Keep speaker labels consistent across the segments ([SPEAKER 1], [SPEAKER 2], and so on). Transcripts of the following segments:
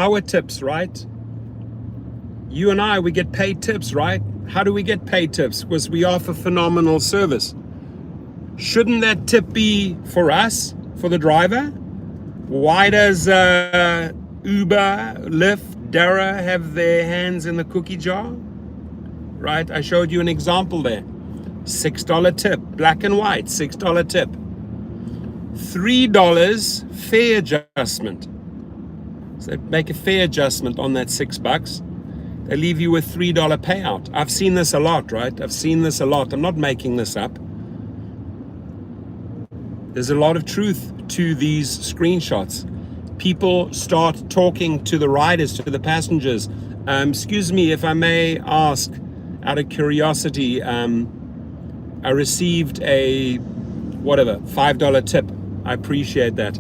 [SPEAKER 1] our tips, right? You and I, we get paid tips, right? How do we get paid tips? Because we offer phenomenal service. Shouldn't that tip be for us, for the driver? Why does Uber, Lyft, Dara have their hands in the cookie jar? Right? I showed you an example there. $6 tip, black and white, $6 tip. $3 fare adjustment. So they make a fare adjustment on that $6. They leave you with $3 payout. I've seen this a lot, right? I've seen this a lot. I'm not making this up. There's a lot of truth to these screenshots. People start talking to the riders, to the passengers. Excuse me, if I may ask, out of curiosity, I received a, whatever, $5 tip. I appreciate that.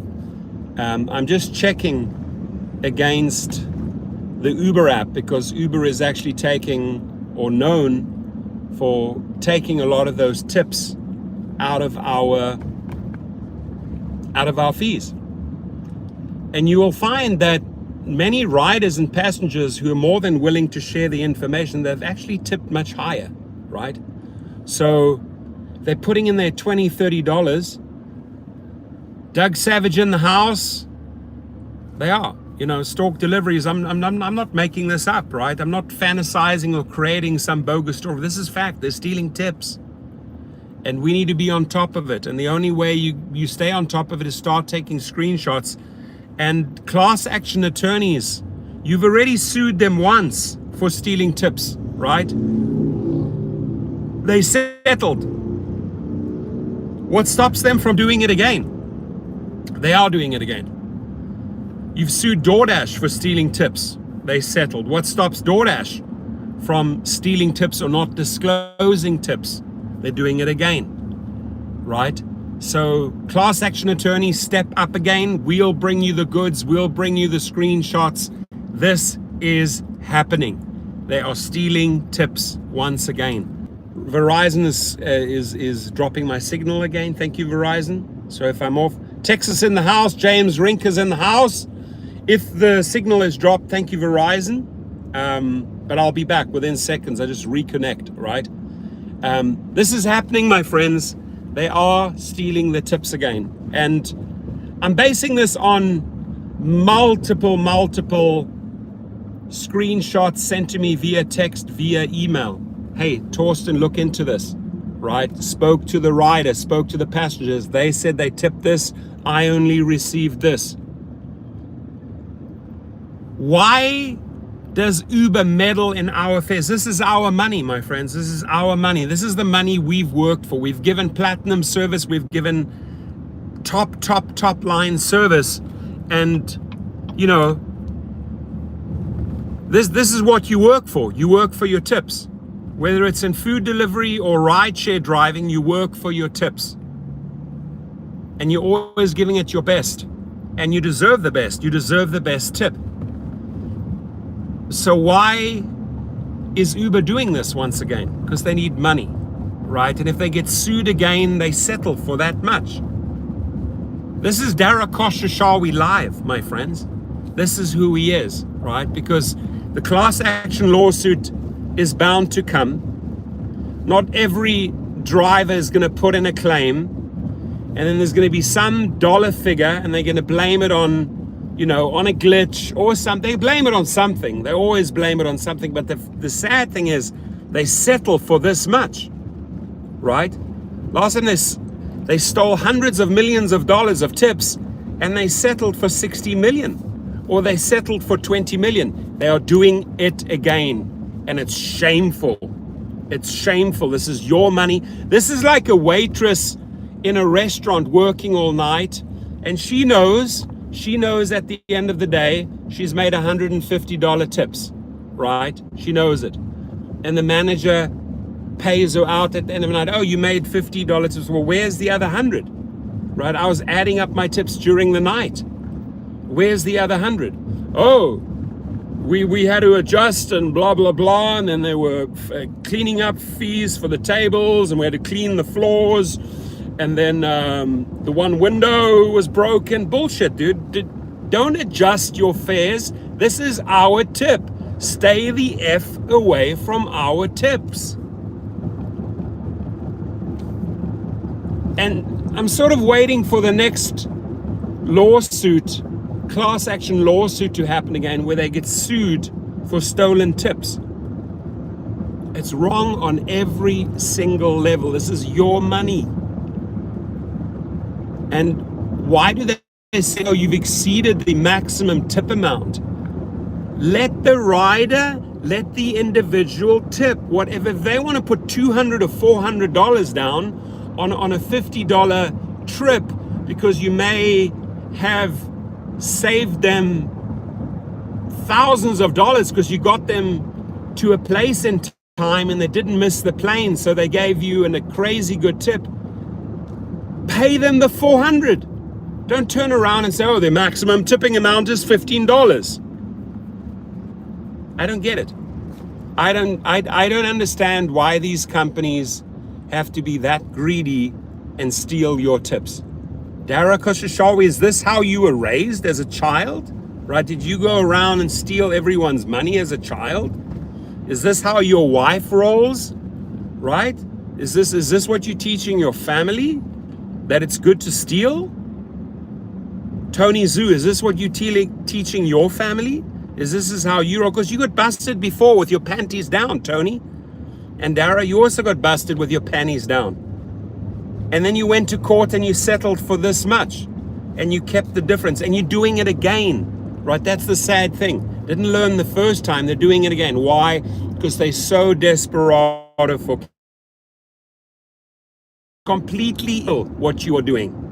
[SPEAKER 1] I'm just checking against the Uber app, because Uber is actually taking, or known for taking a lot of those tips out of our fees. And you will find that many riders and passengers who are more than willing to share the information, they've actually tipped much higher, right? So they're putting in their $20, $30. Doug Savage in the house. They are, Stork Deliveries. I'm not making this up, right? I'm not fantasizing or creating some bogus story. This is fact. They're stealing tips. And we need to be on top of it. And the only way you stay on top of it is start taking screenshots. And class action attorneys, you've already sued them once for stealing tips, right? They settled. What stops them from doing it again? They are doing it again. You've sued DoorDash for stealing tips. They settled. What stops DoorDash from stealing tips or not disclosing tips? They're doing it again, right? So class action attorneys, step up again. We'll bring you the goods. We'll bring you the screenshots. This is happening. They are stealing tips once again. Verizon is dropping my signal again. Thank you, Verizon. So if I'm off, Texas in the house, James Rink is in the house. If the signal is dropped, thank you, Verizon. But I'll be back within seconds. I just reconnect, right? This is happening, my friends. They are stealing the tips again. And I'm basing this on multiple screenshots sent to me via text, via email. Hey, Torsten, look into this, right? Spoke to the rider, spoke to the passengers. They said they tipped this. I only received this. Why does Uber meddle in our affairs? This is our money, my friends. This is our money. This is the money we've worked for. We've given platinum service. We've given top line service. And, this is what you work for. You work for your tips. Whether it's in food delivery or rideshare driving, you work for your tips. And you're always giving it your best. And you deserve the best. You deserve the best tip. So why is Uber doing this once again? Because they need money, right? And if they get sued again, they settle for that much. This is Dara Khosrowshahi live, my friends. This is who he is, right? Because the class action lawsuit is bound to come. Not every driver is going to put in a claim, and then there's going to be some dollar figure, and they're going to blame it on, on a glitch or something. They blame it on something. They always blame it on something. But the sad thing is, they settle for this much, right? Last time they stole hundreds of millions of dollars of tips, and they settled for 60 million, or they settled for 20 million. They are doing it again. And it's shameful. It's shameful. This is your money. This is like a waitress in a restaurant working all night. And she knows at the end of the day, she's made $150 tips, right? She knows it. And the manager pays her out at the end of the night. Oh, you made $50 tips. Well, where's the other 100? Right? I was adding up my tips during the night. Where's the other 100? Oh, we had to adjust and blah, blah, blah. And then there were cleaning up fees for the tables, and we had to clean the floors. And then the one window was broken. Bullshit, dude. Don't adjust your fares. This is our tip. Stay the F away from our tips. And I'm sort of waiting for the next lawsuit, class action lawsuit to happen again, where they get sued for stolen tips. It's wrong on every single level. This is your money. And why do they say, oh, you've exceeded the maximum tip amount? Let the rider, let the individual tip. Whatever, if they want to put $200 or $400 down on a $50 trip because you may have saved them thousands of dollars because you got them to a place in time and they didn't miss the plane, so they gave you a crazy good tip. Pay them the $400. Don't turn around and say, oh, the maximum tipping amount is $15. I don't get it. I don't understand why these companies have to be that greedy and steal your tips. Dara Khosrowshahi, is this how you were raised as a child? Right? Did you go around and steal everyone's money as a child? Is this how your wife rolls? Right? Is this what you're teaching your family? That it's good to steal? Tony Zhu, is this what you're teaching your family? Is this how you roll? Because you got busted before with your panties down, Tony. And Dara, you also got busted with your panties down. And then you went to court and you settled for this much. And you kept the difference. And you're doing it again. Right? That's the sad thing. Didn't learn the first time. They're doing it again. Why? Because they're so desperado for completely ill what you are doing.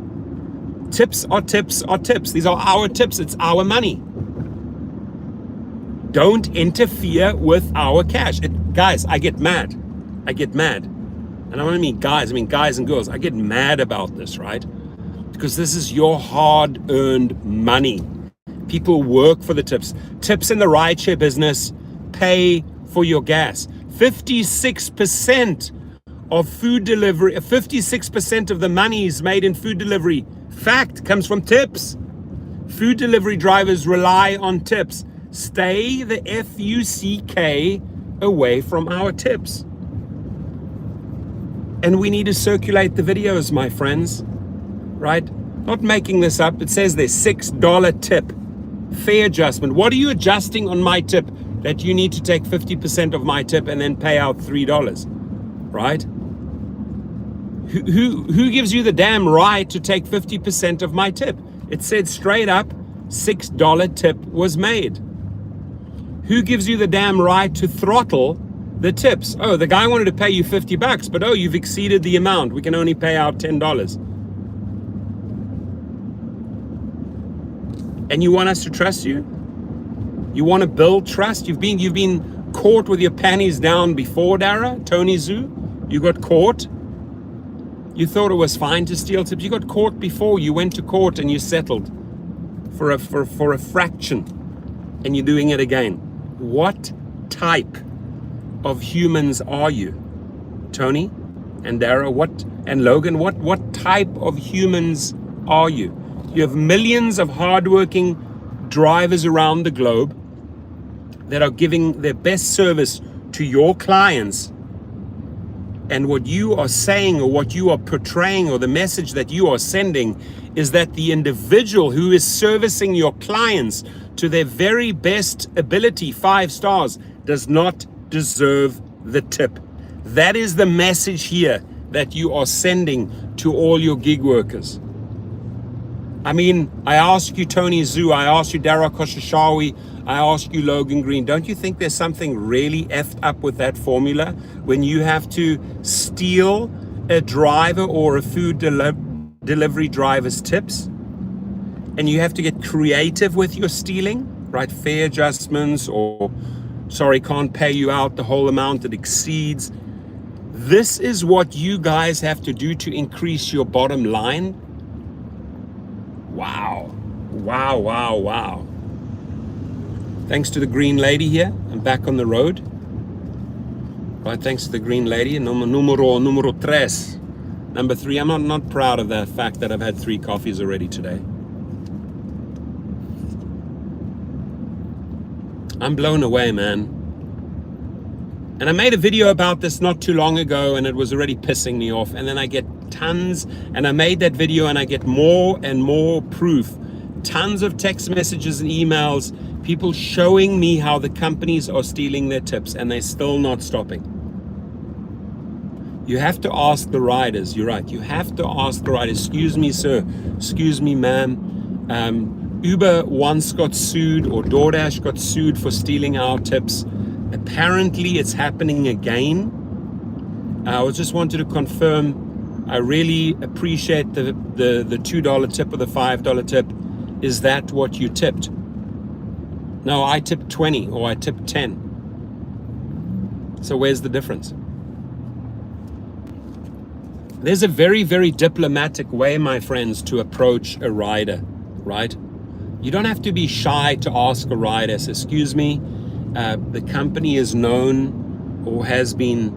[SPEAKER 1] Tips are tips are tips. These are our tips. It's our money. Don't interfere with our cash. Guys, I get mad. I get mad. And I don't mean guys, I mean guys and girls. I get mad about this, right? Because this is your hard-earned money. People work for the tips. Tips in the rideshare business pay for your gas. 56% of food delivery, 56% of the money is made in food delivery. Fact, comes from tips. Food delivery drivers rely on tips. Stay the F-U-C-K away from our tips. And we need to circulate the videos, my friends, right? Not making this up. It says there's $6 tip, fare adjustment. What are you adjusting on my tip that you need to take 50% of my tip and then pay out $3, right? Who gives you the damn right to take 50% of my tip? It said straight up, $6 tip was made. Who gives you the damn right to throttle the tips? Oh, the guy wanted to pay you $50, but oh, you've exceeded the amount. We can only pay out $10. And you want us to trust you? You want to build trust? You've been caught with your panties down before, Dara, Tony Zhu. You got caught. You thought it was fine to steal tips. You got caught before. You went to court and you settled for a fraction, and you're doing it again. What type of humans are you, Tony and Dara? And Logan? What type of humans are you? You have millions of hardworking drivers around the globe that are giving their best service to your clients. And what you are saying or what you are portraying or the message that you are sending is that the individual who is servicing your clients to their very best ability, 5 stars, does not deserve the tip. That is the message here that you are sending to all your gig workers. I mean, I ask you, Tony Zhu, I ask you, Dara Khosrowshahi, I ask you, Logan Green, don't you think there's something really effed up with that formula when you have to steal a driver or a food delivery driver's tips? And you have to get creative with your stealing, right? Fare adjustments or, sorry, can't pay you out the whole amount that exceeds. This is what you guys have to do to increase your bottom line. Wow. Wow, wow, wow. Thanks to the green lady here. I'm back on the road. Right, thanks to the green lady. Numero 3. Number 3. I'm not proud of the fact that I've had 3 coffees already today. I'm blown away, man. And I made a video about this not too long ago, and it was already pissing me off. And then I get tons, and I made that video and I get more and more proof. Tons of text messages and emails, people showing me how the companies are stealing their tips, and they're still not stopping. You have to ask the riders. You're right. You have to ask the riders. Excuse me, sir. Excuse me, ma'am. Uber once got sued, or DoorDash got sued for stealing our tips. Apparently, it's happening again. I just wanted to confirm. I really appreciate the $2 tip or the $5 tip. Is that what you tipped? No, I tipped 20 or I tipped 10. So where's the difference? There's a very, very diplomatic way, my friends, to approach a rider, right? You don't have to be shy to ask a rider, say, excuse me, the company is known or has been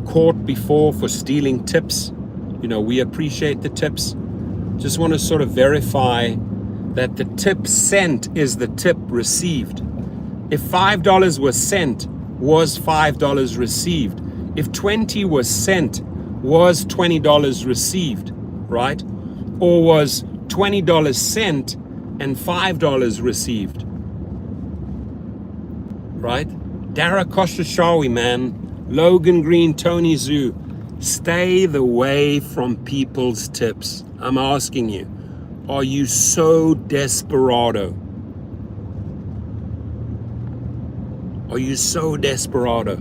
[SPEAKER 1] caught before for stealing tips. You know, we appreciate the tips. Just want to sort of verify that the tip sent is the tip received. If $5 was sent, was $5 received. If 20 was sent, was $20 received, right? Or was $20 sent and $5 received, right? Dara Khosrowshahi, man. Logan Green, Tony Zhu. Stay the way from people's tips. I'm asking you, are you so desperado? Are you so desperado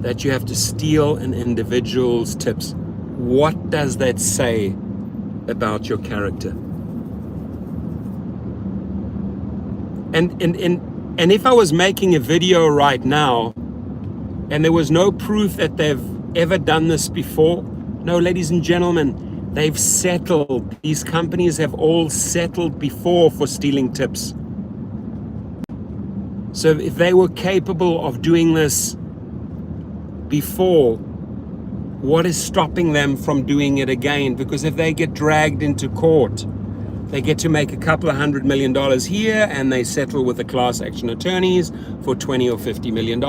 [SPEAKER 1] that you have to steal an individual's tips? What does that say about your character? And if I was making a video right now and there was no proof that they've ever done this before, no, ladies and gentlemen, they've settled. These companies have all settled before for stealing tips. So if they were capable of doing this before, what is stopping them from doing it again? Because if they get dragged into court, they get to make a couple of $100 million here, and they settle with the class action attorneys for $20 or $50 million.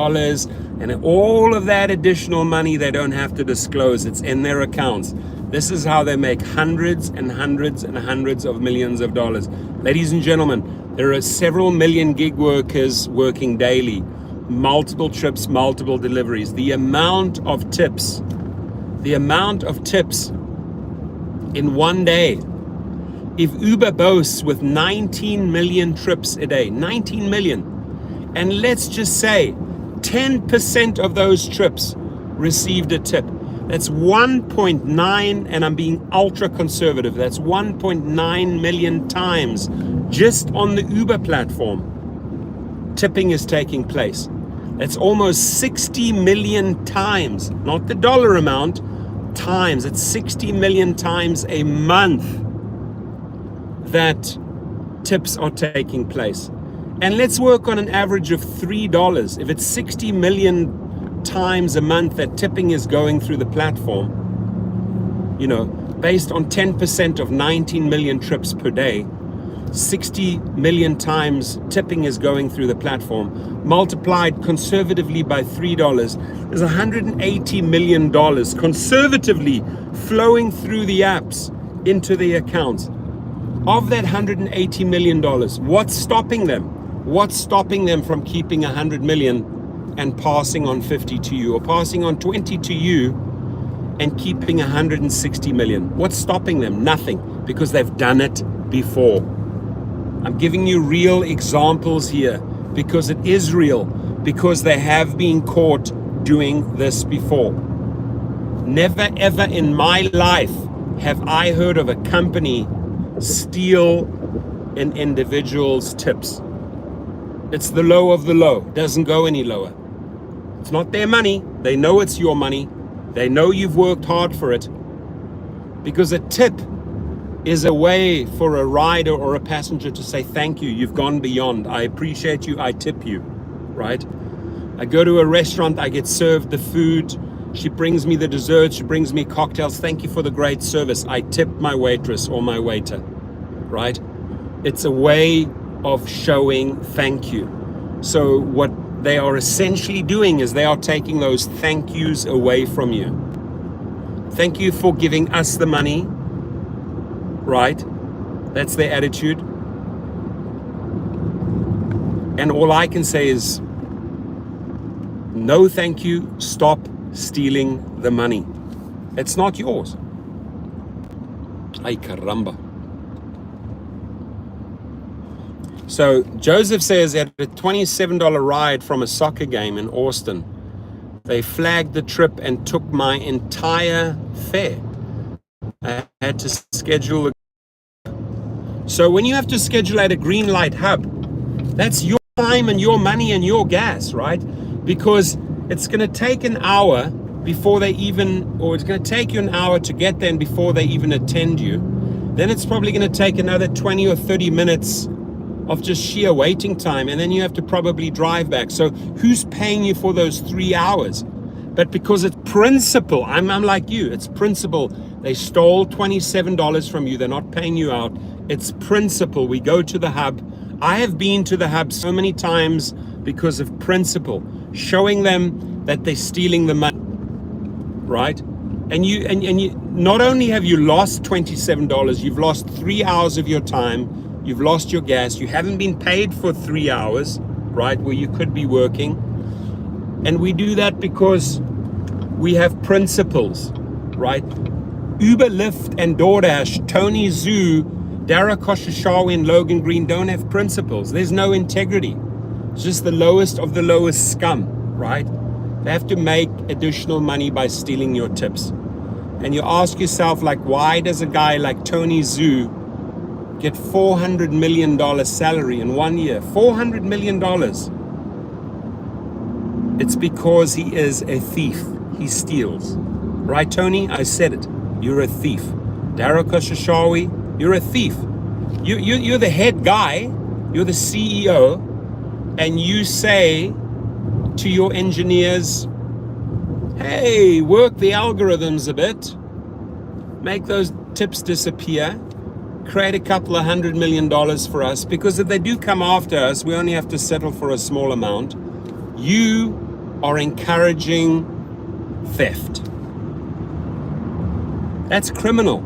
[SPEAKER 1] And all of that additional money they don't have to disclose. It's in their accounts. This is how they make hundreds and hundreds and hundreds of millions of dollars. Ladies and gentlemen, there are several million gig workers working daily, multiple trips, multiple deliveries. The amount of tips in one day. If Uber boasts with 19 million trips a day, 19 million, and let's just say 10% of those trips received a tip, that's 1.9, and I'm being ultra conservative, that's 1.9 million times just on the Uber platform, tipping is taking place. That's almost 60 million times, not the dollar amount, times. It's 60 million times a month that tips are taking place. And let's work on an average of $3. If it's 60 million times a month that tipping is going through the platform, you know, based on 10% of 19 million trips per day, 60 million times tipping is going through the platform, multiplied conservatively by $3, there's $180 million conservatively flowing through the apps into the accounts. Of that $180 million, what's stopping them? What's stopping them from keeping 100 million and passing on 50 to you, or passing on 20 to you and keeping 160 million? What's stopping them? Nothing, because they've done it before. I'm giving you real examples here because it is real, because they have been caught doing this before. Never ever in my life have I heard of a company steal an individual's tips. It's the low of the low. It doesn't go any lower. It's not their money. They know it's your money. They know you've worked hard for it. Because a tip is a way for a rider or a passenger to say, thank you, you've gone beyond. I appreciate you, I tip you, right? I go to a restaurant, I get served the food. She brings me the dessert, she brings me cocktails. Thank you for the great service. I tip my waitress or my waiter, right? It's a way of showing thank you. So what they are essentially doing is they are taking those thank yous away from you. Thank you for giving us the money, right? That's their attitude. And all I can say is, no thank you, stop stealing the money. It's not yours. Ay caramba. So Joseph says at a $27 ride from a soccer game in Austin, they flagged the trip and took my entire fare. I had to schedule. So when you have to schedule at a green light hub, that's your time and your money and your gas, right? Because it's going to take an hour before they even, or it's going to take you an hour to get there and before they even attend you. Then it's probably going to take another 20 or 30 minutes of just sheer waiting time, and then you have to probably drive back. So who's paying you for those 3 hours? But because it's principle, I'm like you, it's principle. They stole $27 from you, they're not paying you out. It's principle. We go to the hub. I have been to the hub so many times because of principle, showing them that they're stealing the money, right? And you not only have you lost $27, you've lost 3 hours of your time. You've lost your gas. You haven't been paid for 3 hours, right, where you could be working. And we do that because we have principles, right? Uber, Lyft, and DoorDash, Tony Zhu, Dara Khosrowshahi, and Logan Green don't have principles. There's no integrity. It's just the lowest of the lowest scum, right? They have to make additional money by stealing your tips. And you ask yourself, like, why does a guy like Tony Zhu get $400 million salary in 1 year? $400 million. It's because he is a thief. He steals. Right, Tony? I said it. You're a thief. Dara Khosrowshahi, you're a thief. You're the head guy. You're the CEO. And you say to your engineers, hey, work the algorithms a bit. Make those tips disappear. Create a couple of $100 million for us, because if they do come after us, we only have to settle for a small amount. You are encouraging theft. That's criminal.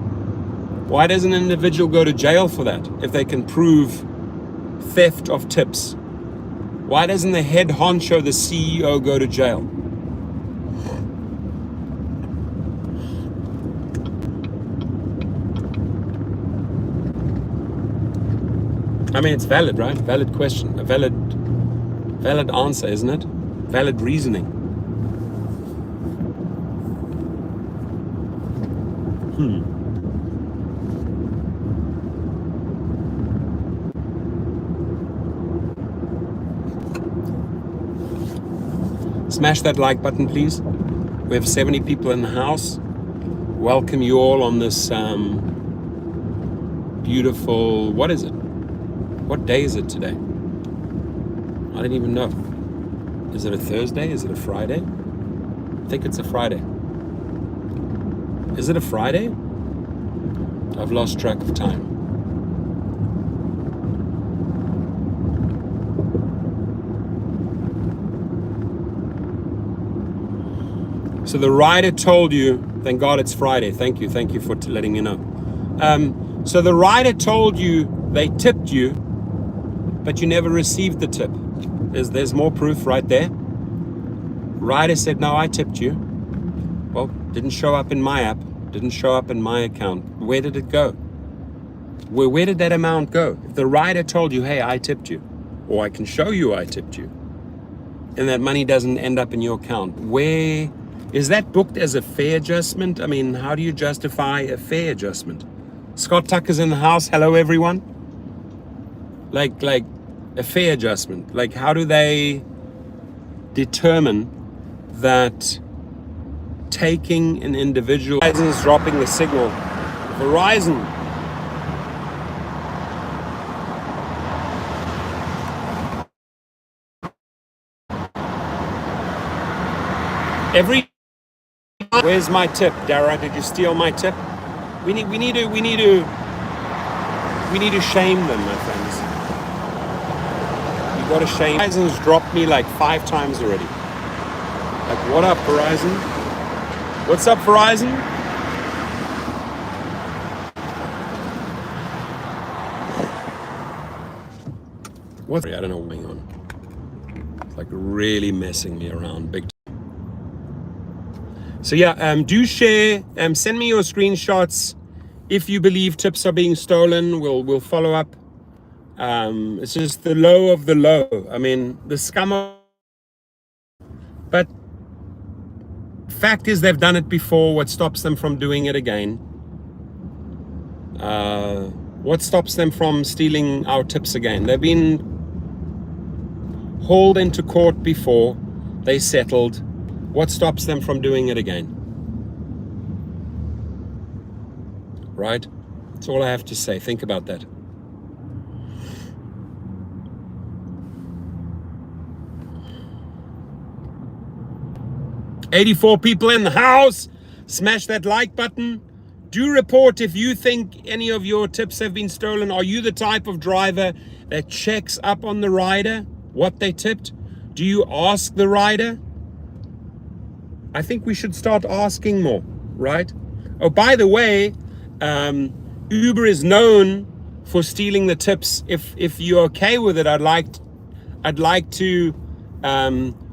[SPEAKER 1] Why does an individual go to jail for that if they can prove theft of tips? Why doesn't the head honcho, the CEO, go to jail? I mean, it's valid, right? Valid question. A valid answer, isn't it? Valid reasoning. Smash that like button, please. We have 70 people in the house. Welcome you all on this beautiful, what is it? What day is it today? I don't even know. Is it a Thursday? Is it a Friday? I think it's a Friday. Is it a Friday? I've lost track of time. So the rider told you, thank God it's Friday. Thank you for letting me know. So the rider told you they tipped you, but you never received the tip. There's more proof right there. Rider said, no, I tipped you. Well, didn't show up in my app, didn't show up in my account. Where did it go? Where did that amount go? If the rider told you, hey, I tipped you, or I can show you I tipped you, and that money doesn't end up in your account, where is that booked as a fare adjustment? I mean, how do you justify a fare adjustment? Scott Tucker's in the house. Hello, everyone. Like a fare adjustment. Like, how do they determine that taking an individual... Verizon's dropping the signal. Verizon. Where's my tip, Dara? Did you steal my tip? We need to shame them, my friends. You What a shame. Horizon's dropped me like 5 times already. Like, what up, Verizon? What's up, Verizon? What? I don't know what's going on. It's like really messing me around big time. So yeah, do share. Send me your screenshots. If you believe tips are being stolen, we'll follow up. It's just the low of the low. I mean, the scum of... But fact is, they've done it before. What stops them from doing it again? What stops them from stealing our tips again? They've been hauled into court before. They settled. What stops them from doing it again? Right? That's all I have to say. Think about that. $84 people in the house. Smash that like button. Do report if you think any of your tips have been stolen. Are you the type of driver that checks up on the rider what they tipped? Do you ask the rider? I think we should start asking more, right? Oh, by the way, Uber is known for stealing the tips. If you're okay with it, I'd like to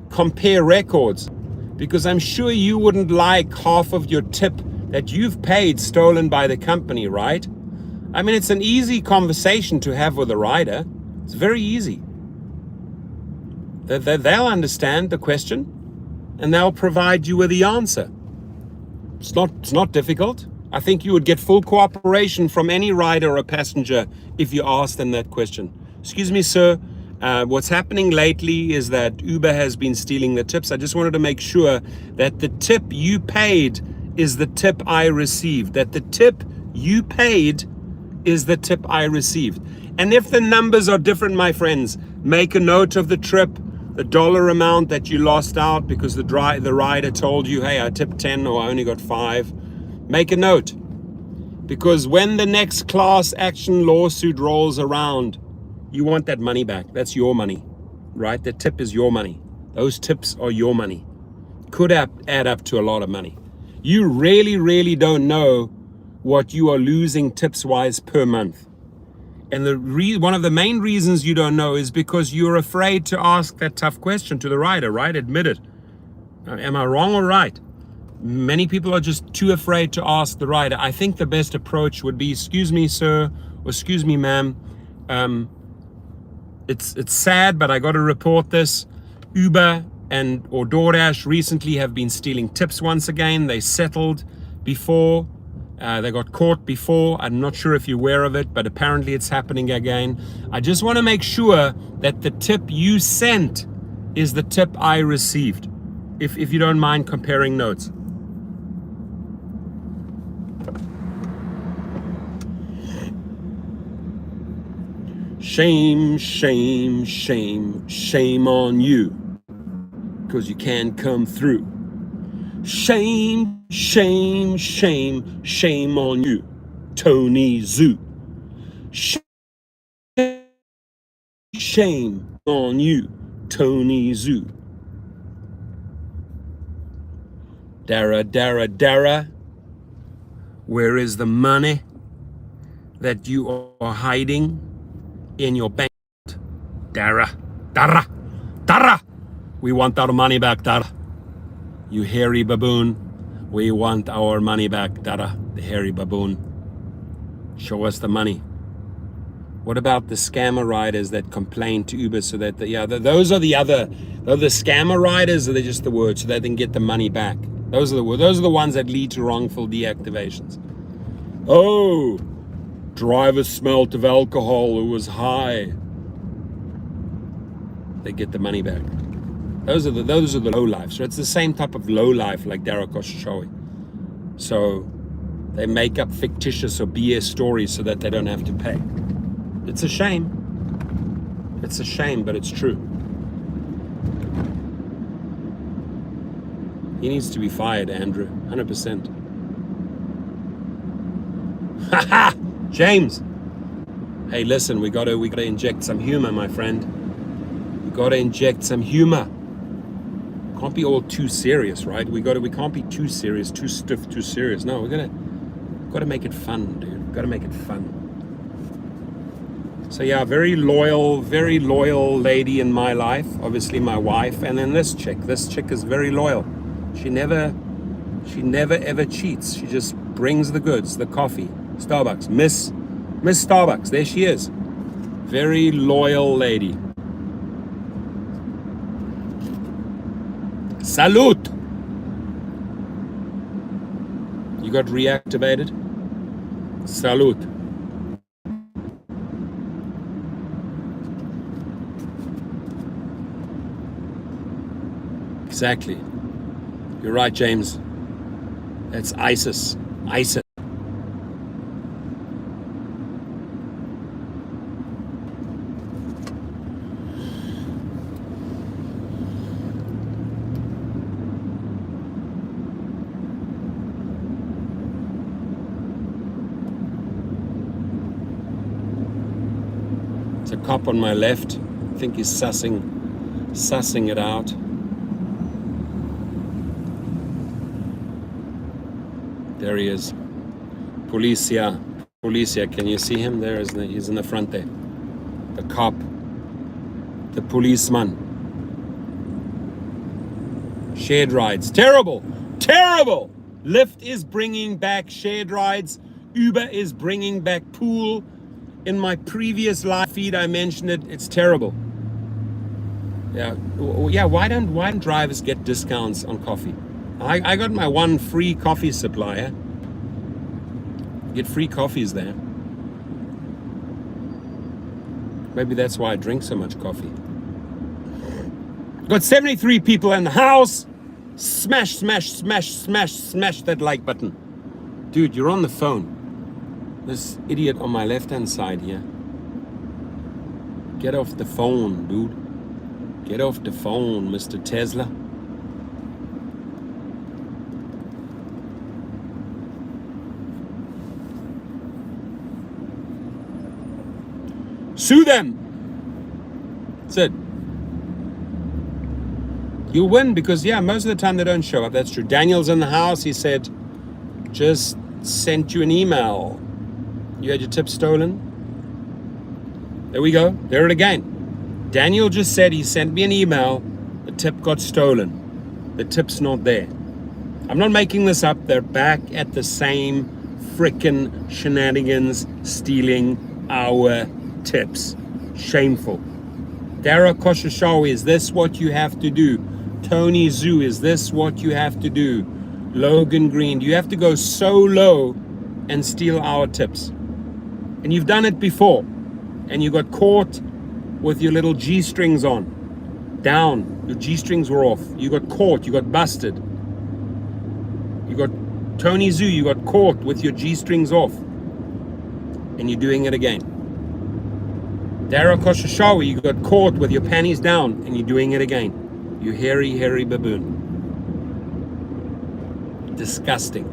[SPEAKER 1] compare records, because I'm sure you wouldn't like half of your tip that you've paid stolen by the company, right? I mean, it's an easy conversation to have with a rider. It's very easy. They'll understand the question and they'll provide you with the answer. It's not difficult. I think you would get full cooperation from any rider or passenger if you asked them that question. Excuse me, sir. What's happening lately is that Uber has been stealing the tips. I just wanted to make sure that the tip you paid is the tip I received. That the tip you paid is the tip I received. And if the numbers are different, my friends, make a note of the trip, the dollar amount that you lost out because the rider told you, hey, I tipped 10 or I only got 5. Make a note. Because when the next class action lawsuit rolls around, you want that money back. That's your money, right? The tip is your money. Those tips are your money. Could add up to a lot of money. You really, really don't know what you are losing tips-wise per month. And one of the main reasons you don't know is because you're afraid to ask that tough question to the rider, right? Admit it. Am I wrong or right? Many people are just too afraid to ask the rider. I think the best approach would be, excuse me, sir, or excuse me, ma'am. It's sad, but I got to report this. Uber or DoorDash recently have been stealing tips once again. They settled before. They got caught before. I'm not sure if you're aware of it, but apparently it's happening again. I just want to make sure that the tip you sent is the tip I received. If you don't mind comparing notes. Shame, shame, shame, shame on you, because you can't come through. Shame, shame, shame, shame on you, Tony Zoo. Shame on you, Tony Zoo. Dara, Dara, Dara, where is the money that you are hiding in your bank? Dara, Dara, Dara, we want our money back, Dara. You hairy baboon, we want our money back, Dara, the hairy baboon. Show us the money. What about the scammer riders that complain to Uber so that those are the scammer riders, or they're just the word so that they can get the money back? Those are the ones that lead to wrongful deactivations. Oh, driver smelt of alcohol, it was high. They get the money back. Those are the low lives. So it's the same type of low life like Dara Khosrowshahi. So they make up fictitious or BS stories so that they don't have to pay. It's a shame. It's a shame, but it's true. He needs to be fired, Andrew. 100%. Haha! James! Hey, listen, we gotta inject some humor, my friend. Gotta inject some humor. Can't be all too serious, right? We can't be too serious, too stiff, too serious. No, gotta make it fun, dude. Gotta make it fun. So yeah, very loyal lady in my life, obviously my wife, and then this chick is very loyal. She never ever cheats. She just brings the goods, the coffee. Starbucks, Miss Starbucks, there she is. Very loyal lady. Salute! You got reactivated? Salute. Exactly. You're right, James. That's ISIS. ISIS. It's a cop on my left. I think he's sussing it out. There he is. Policia, can you see him? He's in the front there. The cop, the policeman. Shared rides, terrible. Lyft is bringing back shared rides. Uber is bringing back pool. In my previous live feed, I mentioned it. It's terrible. Yeah. Why don't drivers get discounts on coffee? I got my one free coffee supplier. Get free coffees there. Maybe that's why I drink so much coffee. Got 73 people in the house. Smash that like button. Dude, you're on the phone. This idiot on my left-hand side here. Get off the phone, dude. Get off the phone, Mr. Tesla. Sue them. That's it. You'll win because, yeah, most of the time they don't show up. That's true. Daniel's in the house. He said, just sent you an email. You had your tip stolen. There we go. There it again. Daniel just said he sent me an email. The tip got stolen. The tip's not there. I'm not making this up. They're back at the same frickin' shenanigans, stealing our tips. Shameful. Dara Khosrowshahi, is this what you have to do? Tony Zhu, is this what you have to do? Logan Green, do you have to go so low and steal our tips? And you've done it before, and you got caught with your little G-strings on. Down, your G-strings were off. You got caught, you got busted. You got Tony Zhu, you got caught with your G-strings off. And you're doing it again. Dara Khosrowshahi, you got caught with your panties down, and you're doing it again. You hairy baboon. Disgusting.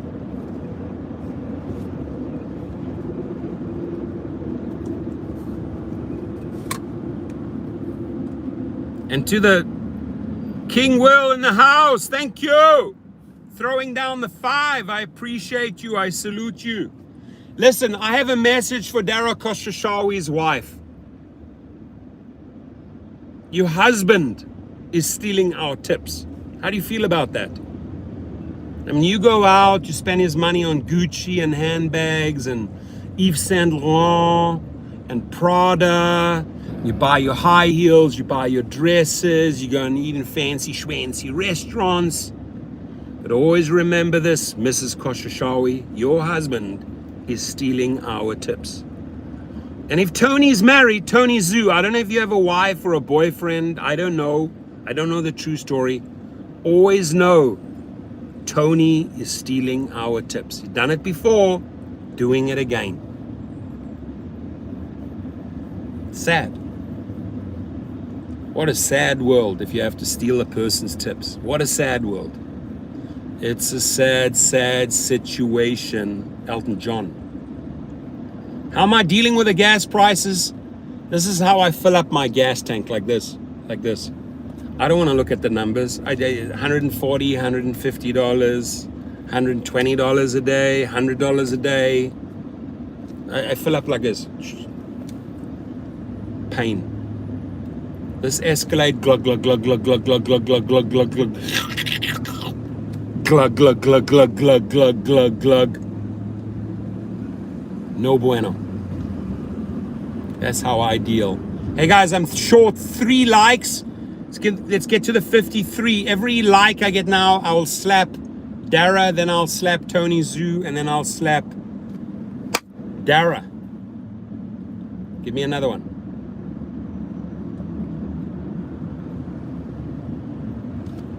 [SPEAKER 1] And to the King Will in the house, thank you. Throwing down the 5. I appreciate you. I salute you. Listen, I have a message for Dara Khosrowshahi's wife. Your husband is stealing our tips. How do you feel about that? I mean, you go out, you spend his money on Gucci and handbags and Yves Saint Laurent and Prada. You buy your high heels, you buy your dresses, you go and eat in fancy schmancy restaurants. But always remember this, Mrs. Khosrowshahi, your husband is stealing our tips. And if Tony's married, Tony Zhu, I don't know if you have a wife or a boyfriend, I don't know the true story. Always know Tony is stealing our tips. He's done it before, doing it again. Sad. What a sad world if you have to steal a person's tips. What a sad world. It's a sad situation, Elton John. How am I dealing with the gas prices? This is how I fill up my gas tank, like this. like this. I don't want to look at the numbers. $140, $150, $120 a day, $100 a day. I fill up like this. Pain. This escalate, glug, glug, glug, glug, glug, glug, glug, glug, glug, glug, glug. Glug, glug, glug, glug, glug, glug, glug, glug. No bueno. That's how I deal. Hey guys, I'm short 3 likes. Let's get to the 53. Every like I get now, I will slap Dara, then I'll slap Tony Zhu, and then I'll slap Dara. Give me another one.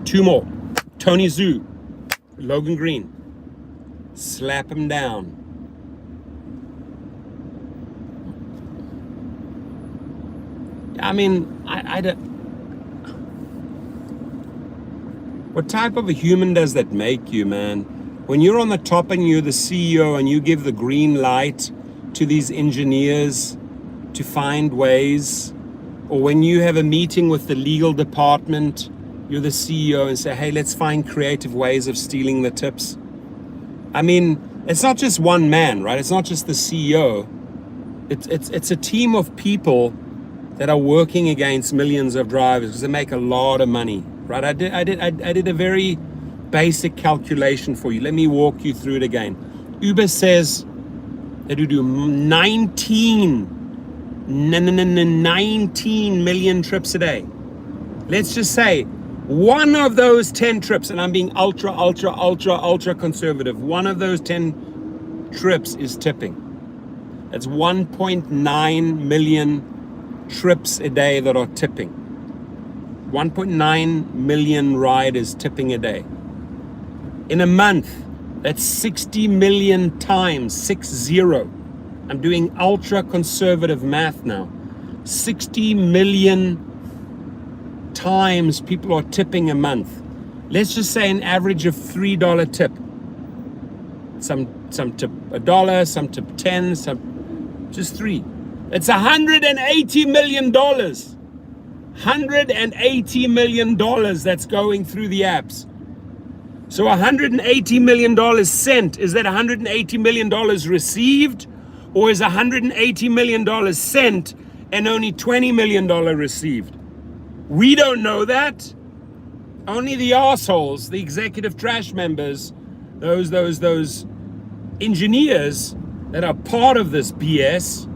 [SPEAKER 1] Two more. Tony Zhu, Logan Green. Slap him down. I mean, I don't. What type of a human does that make you, man? When you're on the top and you're the CEO and you give the green light to these engineers to find ways, or when you have a meeting with the legal department, you're the CEO and say, hey, let's find creative ways of stealing the tips. I mean, it's not just one man, right? It's not just the CEO. It's a team of people that are working against millions of drivers because they make a lot of money, right? I did a very basic calculation for you. Let me walk you through it again. Uber says that you do 19 million trips a day. Let's just say one of those 10 trips, and I'm being ultra conservative, one of those 10 trips is tipping. That's 1.9 million trips a day that are tipping. 1.9 million riders tipping a day. In a month, that's 60 million times, 60. I'm doing ultra conservative math now. 60 million times people are tipping a month. Let's just say an average of $3 tip. Some tip $1, some tip 10, some just 3. It's $180 million. $180 million that's going through the apps. So $180 million sent, is that $180 million received? Or is $180 million sent and only $20 million received? We don't know that. Only the assholes, the executive trash members, those engineers that are part of this BS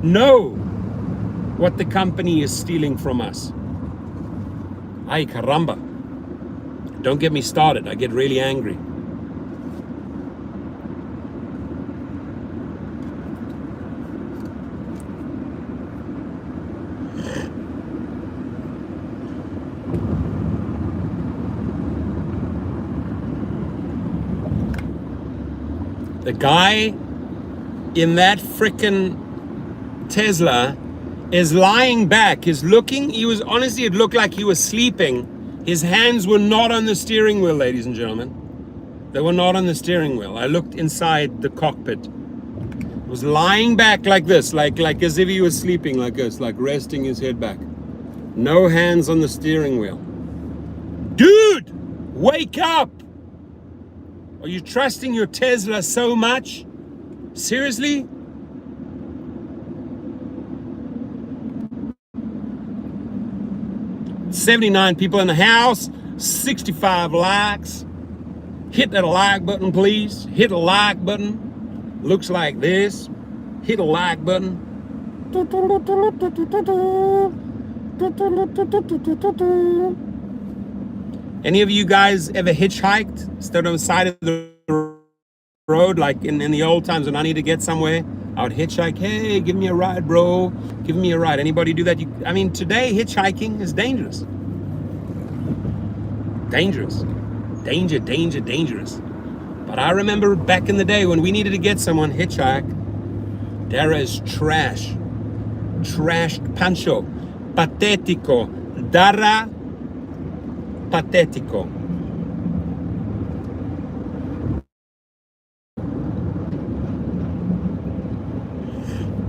[SPEAKER 1] know what the company is stealing from us. Ay caramba. Don't get me started. I get really angry. The guy in that frickin' Tesla is lying back, is looking, honestly, it looked like he was sleeping. His hands were not on the steering wheel, ladies and gentlemen. They were not on the steering wheel. I looked inside the cockpit. He was lying back like this, like as if he was sleeping like this, like resting his head back. No hands on the steering wheel. Dude, wake up! Are you trusting your Tesla so much? Seriously? $79 people in the house, 65 likes. Hit that like button, please. Hit a like button. Looks like this. Hit a like button. Any of you guys ever hitchhiked? Stood on the side of the road, like in the old times when I need to get somewhere? I would hitchhike. Hey, give me a ride, bro. Give me a ride. Anybody do that? I mean, today hitchhiking is dangerous. Dangerous. Dangerous. But I remember back in the day when we needed to get someone hitchhike. Dara is trash. Trashed Pancho. Patético. Dara. Patético.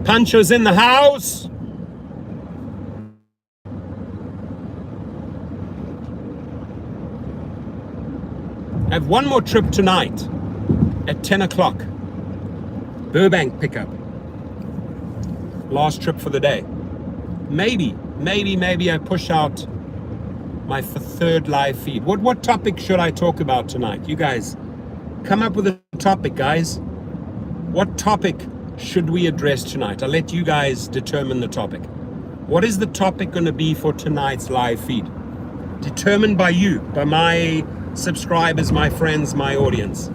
[SPEAKER 1] Pancho's in the house. I have one more trip tonight at 10 o'clock. Burbank pickup. Last trip for the day. Maybe I push out my third live feed. What topic should I talk about tonight? You guys, come up with a topic, guys. What topic should we address tonight? I'll let you guys determine the topic. What is the topic going to be for tonight's live feed? Determined by you, by my subscribers, my friends, my audience.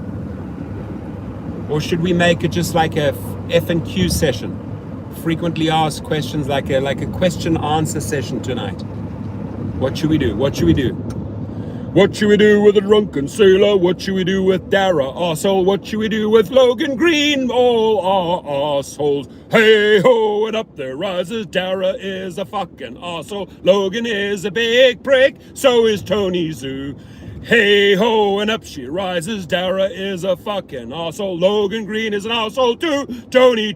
[SPEAKER 1] Or should we make it just like a F&Q session? Frequently asked questions, like a question answer session tonight. What should we do? What should we do? What should we do with a drunken sailor? What should we do with Dara arsehole? What should we do with Logan Green? All are assholes. Hey ho, and up there rises Dara is a fucking arsehole. Logan is a big prick, so is Tony Zoo. Hey ho, and up she rises. Dara is a fucking arsehole. Logan Green is an arsehole too. Tony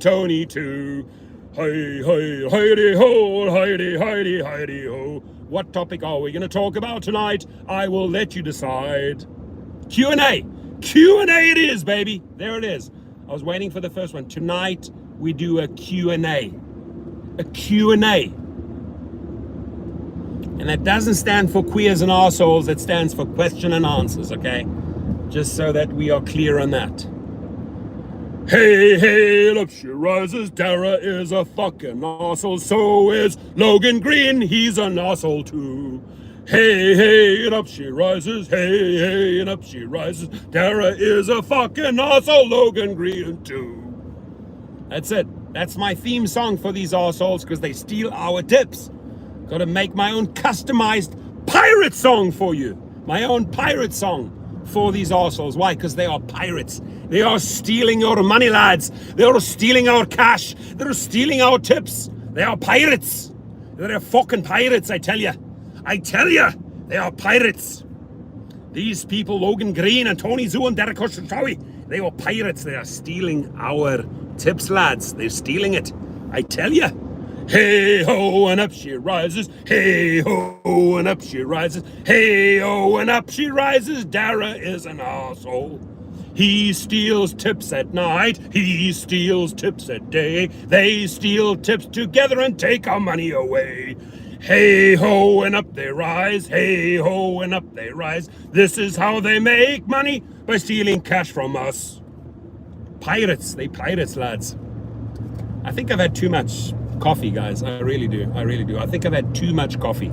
[SPEAKER 1] too. Hey, heidi ho, heidi ho. What topic are we going to talk about tonight? I will let you decide. Q&A. Q&A it is, baby. There it is. I was waiting for the first one. Tonight, we do a Q&A. A Q&A. And that doesn't stand for queers and arseholes. It stands for question and answers, okay? Just so that we are clear on that. Hey, up she rises, Dara is a fucking arsehole, so is Logan Green, he's an arsehole too. Hey, and up she rises, hey, and up she rises, Dara is a fucking arsehole, Logan Green too. That's it. That's my theme song for these arseholes, because they steal our tips. Gotta make my own customized pirate song for you. My own pirate song for these arseholes. Why? Because they are pirates. They are stealing your money, lads. They are stealing our cash. They're stealing our tips. They are pirates. They're fucking pirates, I tell you. I tell you, they are pirates. These people, Logan Green and Tony Zoo and Dara Khosrowshahi, they are pirates. They are stealing our tips, lads. They're stealing it. I tell you. Hey ho, and up she rises. Hey ho, and up she rises. Hey ho, and up she rises. Dara is an arsehole. He steals tips at night. He steals tips at day. They steal tips together and take our money away. Hey ho, and up they rise. Hey ho, and up they rise. This is how they make money, by stealing cash from us. Pirates, they pirates, lads. I think I've had too much coffee, guys. I really do. I think I've had too much coffee.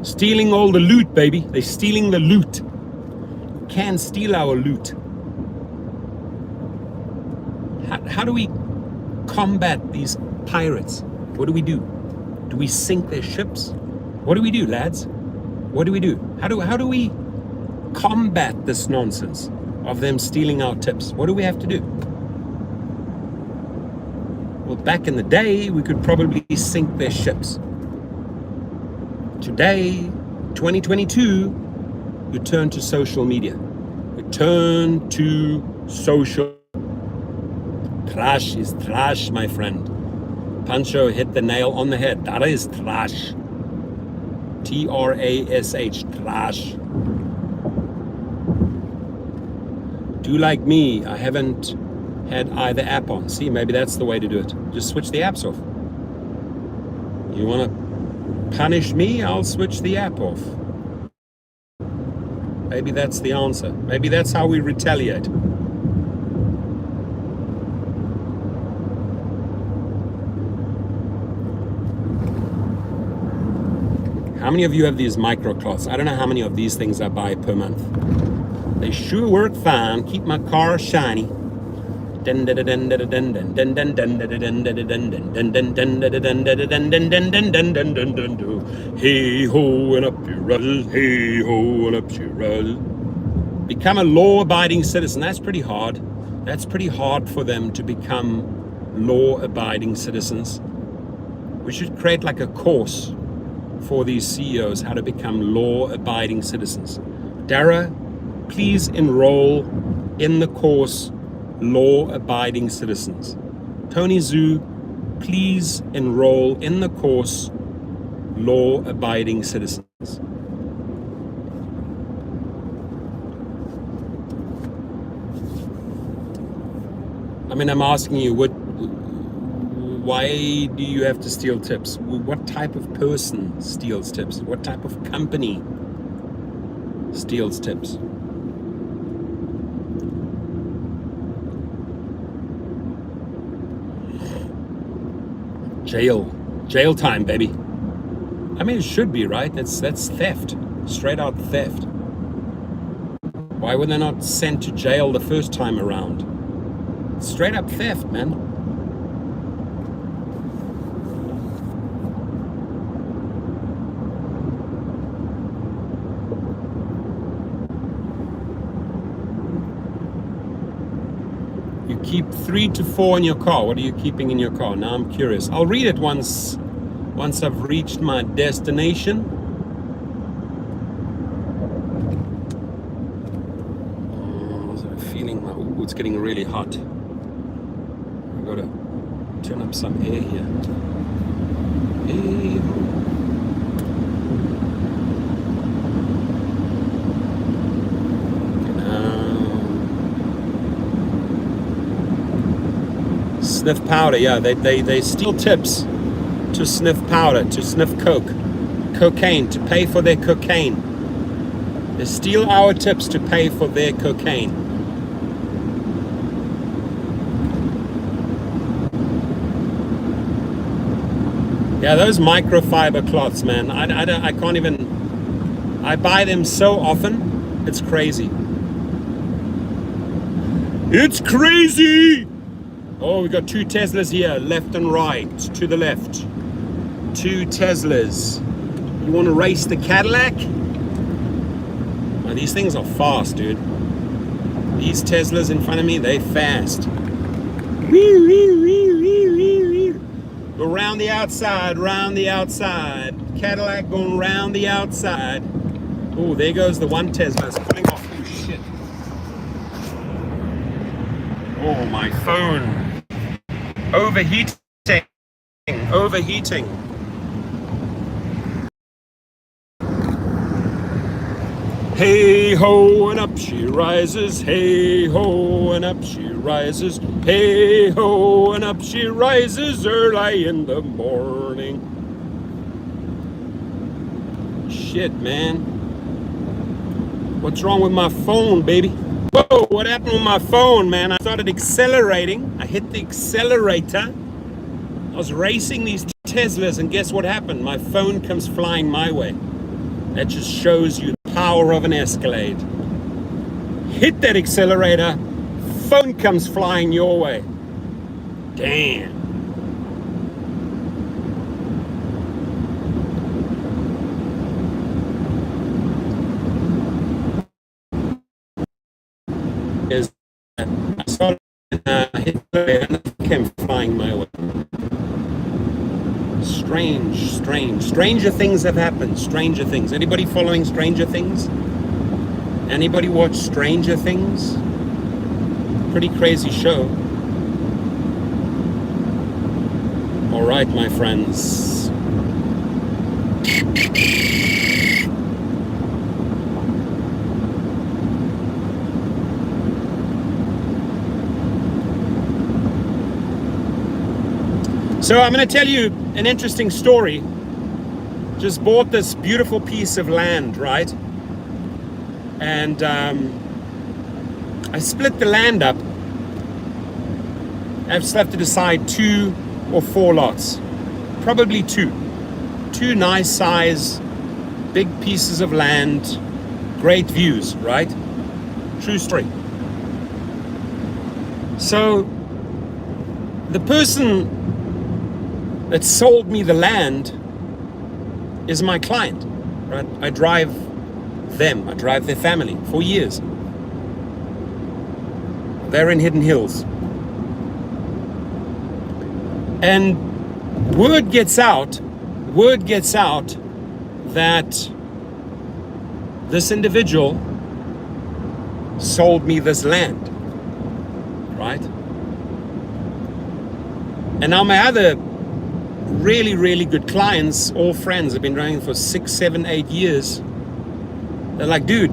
[SPEAKER 1] Stealing all the loot, baby. They're stealing the loot. Can steal our loot. How do we combat these pirates? What do we do? Do we sink their ships? What do we do, lads? What do we do? How do we combat this nonsense of them stealing our tips? What do we have to do? Well, back in the day, we could probably sink their ships. Today, 2022, you turn to social media. You turn to social. Trash is trash, my friend. Pancho hit the nail on the head. That is trash. Trash. Trash. Do like me. I haven't had either app on. See, maybe that's the way to do it. Just switch the apps off. You want to punish me? I'll switch the app off. Maybe that's the answer. Maybe that's how we retaliate. How many of you have these microcloths? I don't know how many of these things I buy per month. They sure work fine. Keep my car shiny. Hey ho, and up she rises. Hey ho, and up she rises. Become a law-abiding citizen. That's pretty hard. That's pretty hard for them to become law-abiding citizens. We should create like a course for these CEOs how to become law-abiding citizens. Dara, please enroll in the course Law-Abiding Citizens. Tony Zhu, please enroll in the course Law-Abiding Citizens. I mean, I'm asking you, why do you have to steal tips? What type of person steals tips? What type of company steals tips? Jail time, baby. I mean, it should be, right? That's theft, straight out theft. Why were they not sent to jail the first time around? Straight up theft, man. You keep 3 to 4 in your car. What are you keeping in your car? Now I'm curious. I'll read it once I've reached my destination. I'm feeling it's getting really hot. I've got to turn up some air here. Sniff powder, yeah, they steal tips to sniff powder, to sniff cocaine, to pay for their cocaine. They steal our tips to pay for their cocaine. Yeah, those microfiber cloths, man, I can't even, I buy them so often, it's crazy. It's crazy! Oh, we got 2 Teslas here, left and right, to the left. 2 Teslas. You want to race the Cadillac? Oh, these things are fast, dude. These Teslas in front of me, they fast. Go round the outside, round the outside. Cadillac going round the outside. Oh, there goes the one Tesla. It's pulling off. Oh, shit. Oh, my phone. Overheating. Hey ho and up she rises, hey ho and up she rises, hey ho and up she rises early in the morning. Shit, man. What's wrong with my phone, baby? Whoa, what happened with my phone, man? I started accelerating. I hit the accelerator. I was racing these Teslas, and guess what happened? My phone comes flying my way. That just shows you the power of an Escalade. Hit that accelerator, phone comes flying your way. Damn. I started hit and it came flying my way. Strange. Stranger things have happened. Stranger things. Anybody following Stranger Things? Anybody watch Stranger Things? Pretty crazy show. All right, my friends. So I'm going to tell you an interesting story. Just bought this beautiful piece of land, right? And I split the land up. I just have to decide 2 or 4 lots. Probably 2. 2 nice size, big pieces of land, great views, right? True story. So the person that sold me the land is my client, right? I drive their family for years. They're in Hidden Hills. And word gets out that this individual sold me this land, right? And now my other really, really good clients, all friends, have been driving for 6, 7, 8 years. They're like, dude,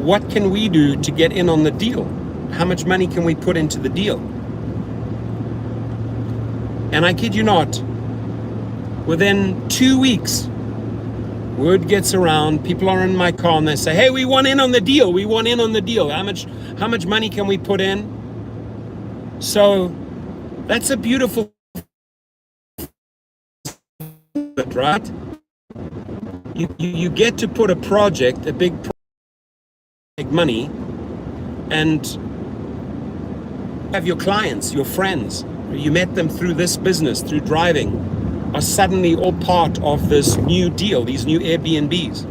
[SPEAKER 1] what can we do to get in on the deal? How much money can we put into the deal? And I kid you not, within 2 weeks, word gets around, people are in my car and they say, hey, we want in on the deal. We want in on the deal. How much money can we put in? So that's a beautiful bit, right? You get to put a project, a big project, make money, and have your clients, your friends, you met them through this business, through driving, are suddenly all part of this new deal, these new Airbnbs.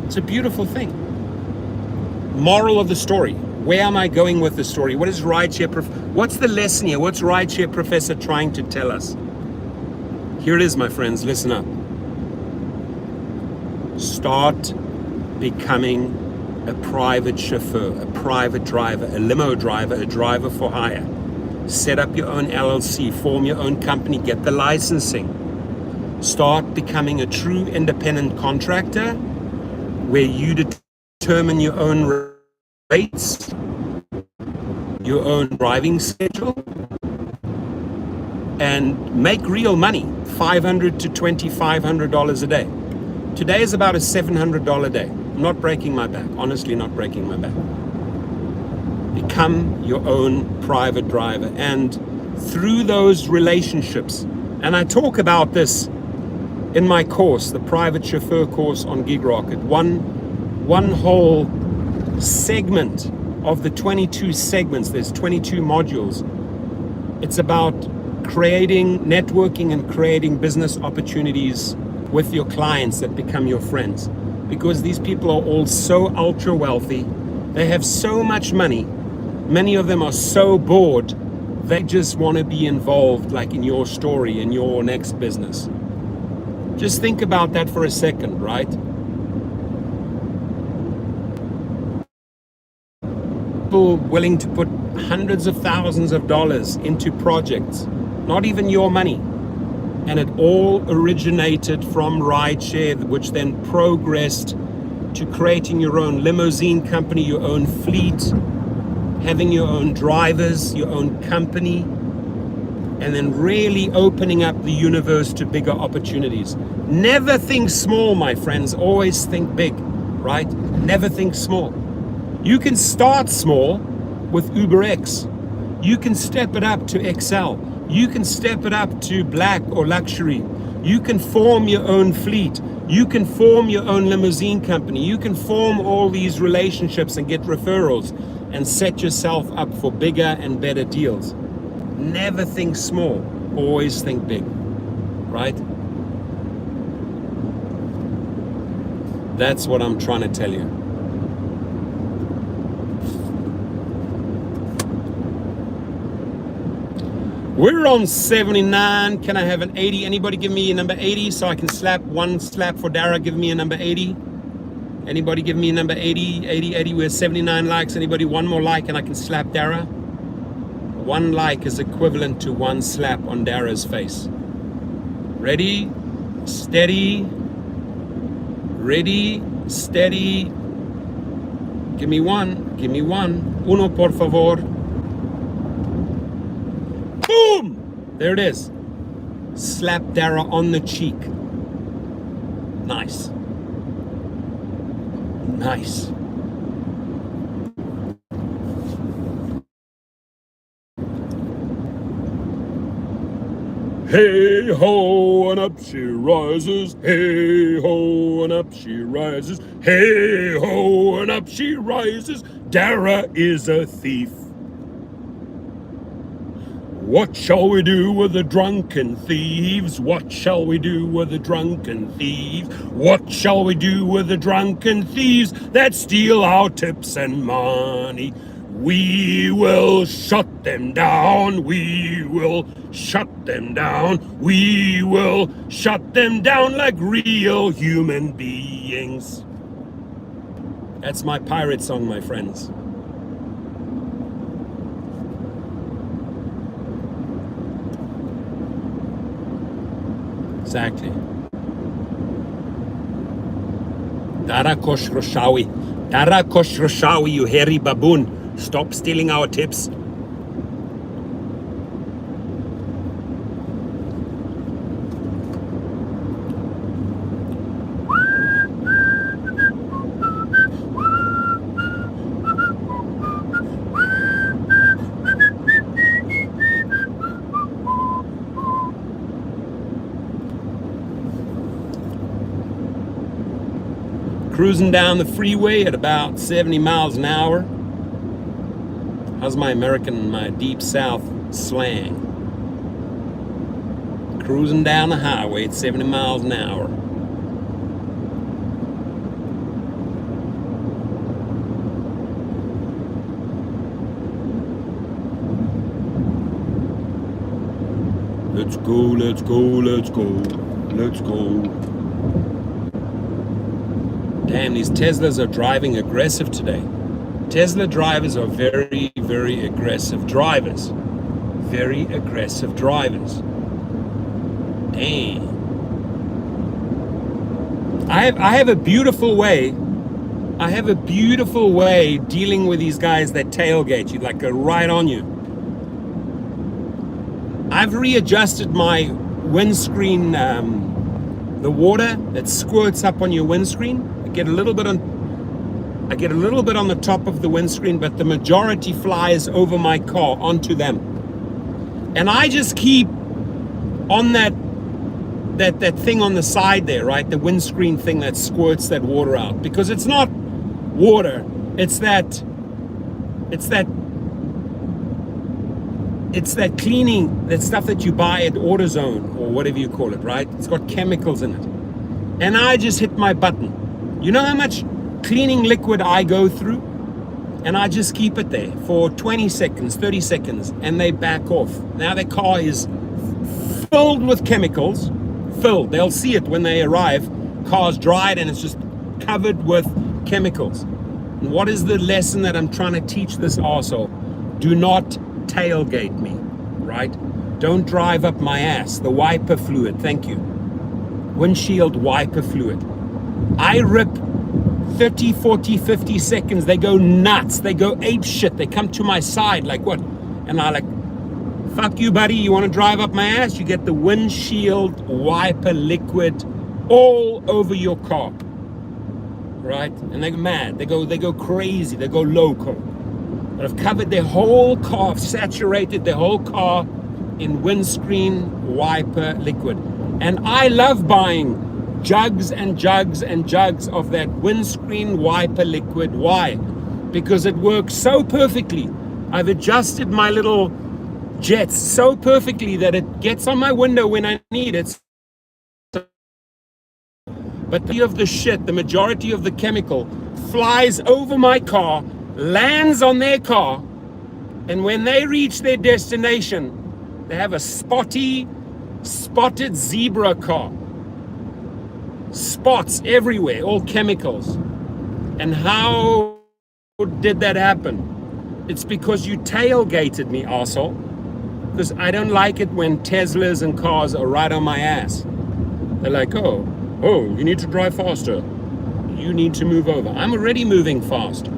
[SPEAKER 1] It's a beautiful thing. Moral of the story. Where am I going with the story? What is what's the lesson here? What's Rideshare Professor trying to tell us? Here it is, my friends, listen up. Start becoming a private chauffeur, a private driver, a limo driver, a driver for hire. Set up your own LLC, form your own company, get the licensing. Start becoming a true independent contractor where you determine your own rates, your own driving schedule, and make real money, $500 to $2,500 a day. Today is about a $700 day. I'm not breaking my back, honestly not breaking my back. Become your own private driver. And through those relationships, and I talk about this in my course, the private chauffeur course on Gig Rocket, one whole segment of the 22 segments, there's 22 modules. It's about creating, networking and creating business opportunities with your clients that become your friends. Because these people are all so ultra wealthy, they have so much money, many of them are so bored, they just want to be involved like in your story, in your next business. Just think about that for a second, right? People willing to put hundreds of thousands of dollars into projects, not even your money. And it all originated from rideshare, which then progressed to creating your own limousine company, your own fleet, having your own drivers, your own company, and then really opening up the universe to bigger opportunities. Never think small, my friends, always think big, right? Never think small. You can start small with UberX. You can step it up to XL. You can step it up to black or luxury. You can form your own fleet. You can form your own limousine company. You can form all these relationships and get referrals and set yourself up for bigger and better deals. Never think small, always think big, right? That's what I'm trying to tell you. We're on 79. Can I have an 80? Anybody give me a number 80 so I can slap one slap for Dara? Give me a number 80. Anybody give me a number 80? 80, 80. We're 79 likes. Anybody one more like and I can slap Dara? One like is equivalent to one slap on Dara's face. Ready, steady, ready, steady. Give me one, give me one. Uno, por favor. Boom! There it is. Slap Dara on the cheek. Nice. Nice. Hey ho, and up she rises. Hey ho, and up she rises. Hey ho, and up she rises. Dara is a thief. What shall we do with the drunken thieves? What shall we do with the drunken thieves? What shall we do with the drunken thieves that steal our tips and money? We will shut them down. We will shut them down. We will shut them down like real human beings. That's my pirate song, my friends. Exactly. Dara Khosrowshahi. Dara Khosrowshahi, you hairy baboon. Stop stealing our tips. Cruising down the freeway at about 70 miles an hour. How's my American, my deep south slang? Cruising down the highway at 70 miles an hour. Let's go, let's go, let's go, let's go. Damn, these Teslas are driving aggressive today. Tesla drivers are very, very aggressive drivers. Very aggressive drivers. Damn. I have a beautiful way. I have a beautiful way dealing with these guys that tailgate you, like go right on you. I've readjusted my windscreen, the water that squirts up on your windscreen. I get a little bit on the top of the windscreen, but the majority flies over my car onto them. And I just keep on that thing on the side there, right? The windscreen thing that squirts that water out, because it's not water, it's that cleaning, that stuff that you buy at AutoZone or whatever you call it, right? It's got chemicals in it. And I just hit my button. You know how much cleaning liquid I go through? And I just keep it there for 20 seconds, 30 seconds, and they back off. Now their car is filled with chemicals, filled. They'll see it when they arrive. Car's dried and it's just covered with chemicals. And what is the lesson that I'm trying to teach this arsehole? Do not tailgate me, right? Don't drive up my ass. The wiper fluid, thank you. Windshield wiper fluid. I rip 30, 40, 50 seconds. They go nuts. They go ape shit. They come to my side like what? And I like, fuck you, buddy. You want to drive up my ass? You get the windshield wiper liquid all over your car, right? And they go mad. They go crazy. They go loco. But I've covered their whole car. I've saturated their whole car in windscreen wiper liquid. And I love buying jugs and jugs and jugs of that windscreen wiper liquid. Why? Because it works so perfectly. I've adjusted my little jets so perfectly that it gets on my window when I need it. But the majority of the chemical flies over my car, lands on their car, and when they reach their destination, they have a spotted zebra car. Spots everywhere, all chemicals. And how did that happen? It's because you tailgated me, arsehole. Because I don't like it when Teslas and cars are right on my ass. They're like, oh, you need to drive faster. You need to move over. I'm already moving fast.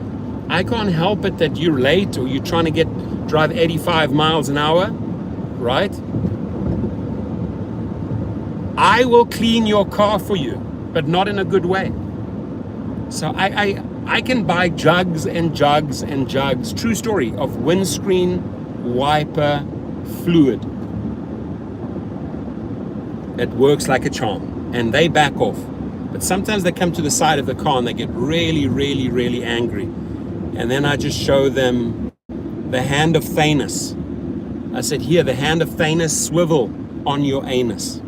[SPEAKER 1] I can't help it that you're late or you're trying to drive 85 miles an hour, right? I will clean your car for you, but not in a good way. So I can buy jugs and jugs and jugs, true story, of windscreen wiper fluid. It works like a charm, and they back off. But sometimes they come to the side of the car and they get really, really, really angry. And then I just show them the hand of Thanos. I said, here, the hand of Thanos, swivel on your anus,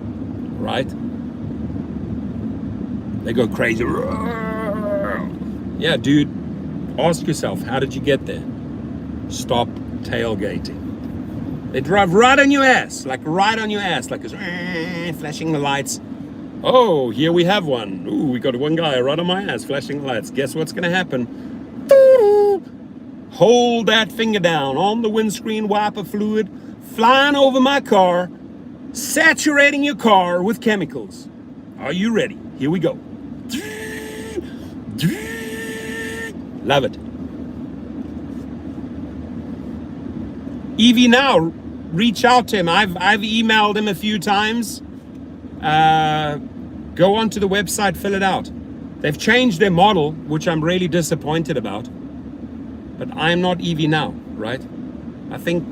[SPEAKER 1] right? They go crazy. Yeah, dude, ask yourself, how did you get there? Stop tailgating. They drive right on your ass, like flashing the lights. Oh, here we have one. Ooh, we got one guy right on my ass, flashing the lights. Guess what's gonna happen? Hold that finger down on the windscreen wiper fluid, flying over my car, Saturating your car with chemicals. Are you ready? Here we go. Love it. EV Now, reach out to him. I've emailed him a few times. Go onto the website, fill it out. They've changed their model, which I'm really disappointed about. But I'm not EV Now, right? I think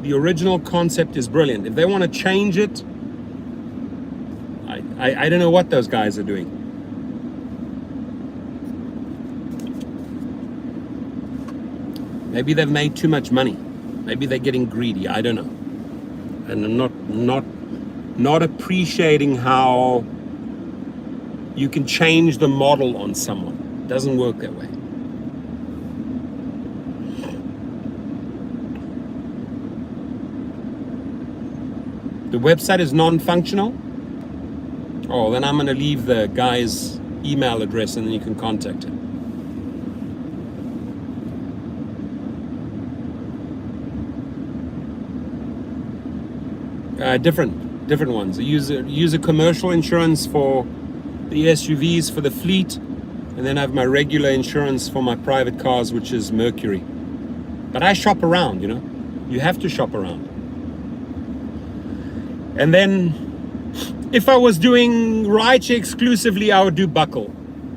[SPEAKER 1] the original concept is brilliant. If they want to change it, I don't know what those guys are doing. Maybe they've made too much money. Maybe they're getting greedy. I don't know. And I'm not appreciating how you can change the model on someone. It doesn't work that way. The website is non-functional. Oh, then I'm going to leave the guy's email address and then you can contact him. Different ones. I use a commercial insurance for the SUVs, for the fleet, and then I have my regular insurance for my private cars, which is Mercury. But I shop around, you know. You have to shop around. And then if I was doing rideshare exclusively, I would do Buckle,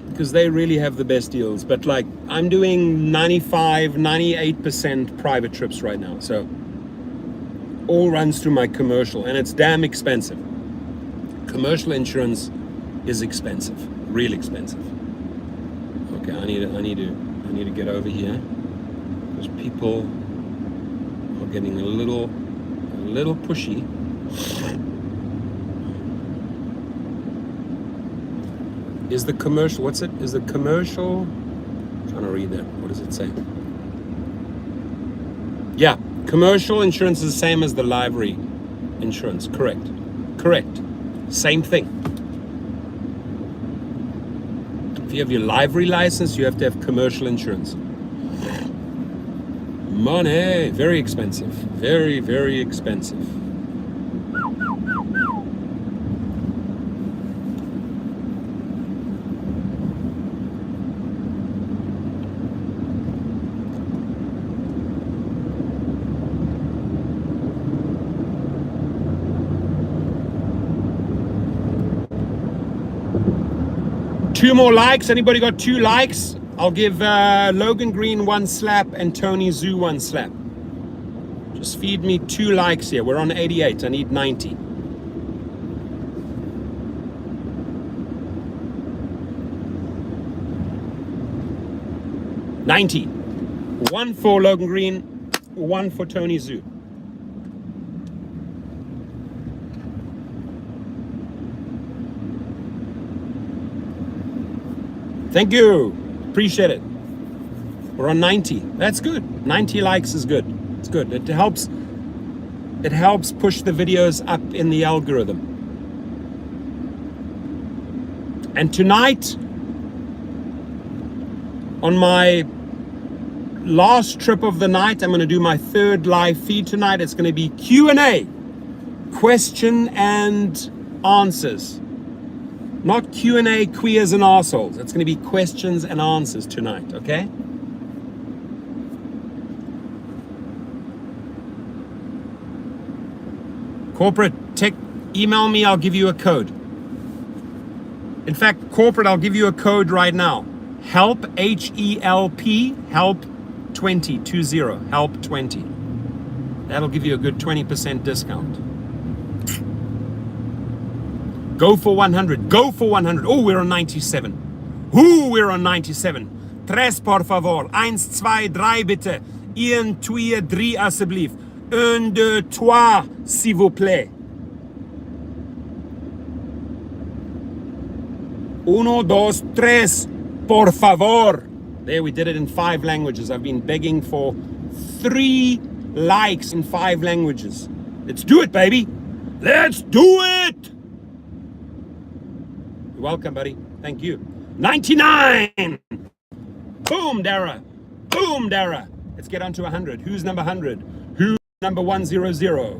[SPEAKER 1] because they really have the best deals. But like, I'm doing 98% private trips right now. So all runs through my commercial, and it's damn expensive. Commercial insurance is expensive, real expensive. Okay, I need to get over here because people are getting a little pushy. Is the commercial, what's it? Is the commercial, I'm trying to read that. What does it say? Yeah, commercial insurance is the same as the livery insurance. Correct. Same thing. If you have your livery license, you have to have commercial insurance. Money, very expensive. Very, very expensive. Two more likes. Anybody got 2 likes? I'll give Logan Green 1 slap and Tony Zoo 1 slap. Just feed me 2 likes here. We're on 88. I need 90. One for Logan Green, 1 for Tony Zoo. Thank you. Appreciate it. We're on 90. That's good. 90 likes is good. It's good. It helps push the videos up in the algorithm. And tonight, on my last trip of the night, I'm going to do my 3rd live feed tonight. It's going to be Q&A. Question and answers. Not Q&A, queers and arseholes. It's going to be questions and answers tonight, okay? Corporate, email me, I'll give you a code. In fact, corporate, I'll give you a code right now. HELP, H-E-L-P, HELP 20, HELP 20. That'll give you a good 20% discount. Go for 100. Go for 100. Oh, we're on 97. We're on 97. Tres, por favor. 1, 2, 3, bitte. 1, 2, 3, alsjeblieft. 1, 2, 3, s'il vous plaît. 1, 2, 3, por favor. There, we did it in 5 languages. I've been begging for 3 likes in 5 languages. Let's do it, baby. Let's do it. Welcome, buddy. Thank you. 99. Boom, Dara. Boom, Dara. Let's get on to 100. Who's number 100? Who's number 100?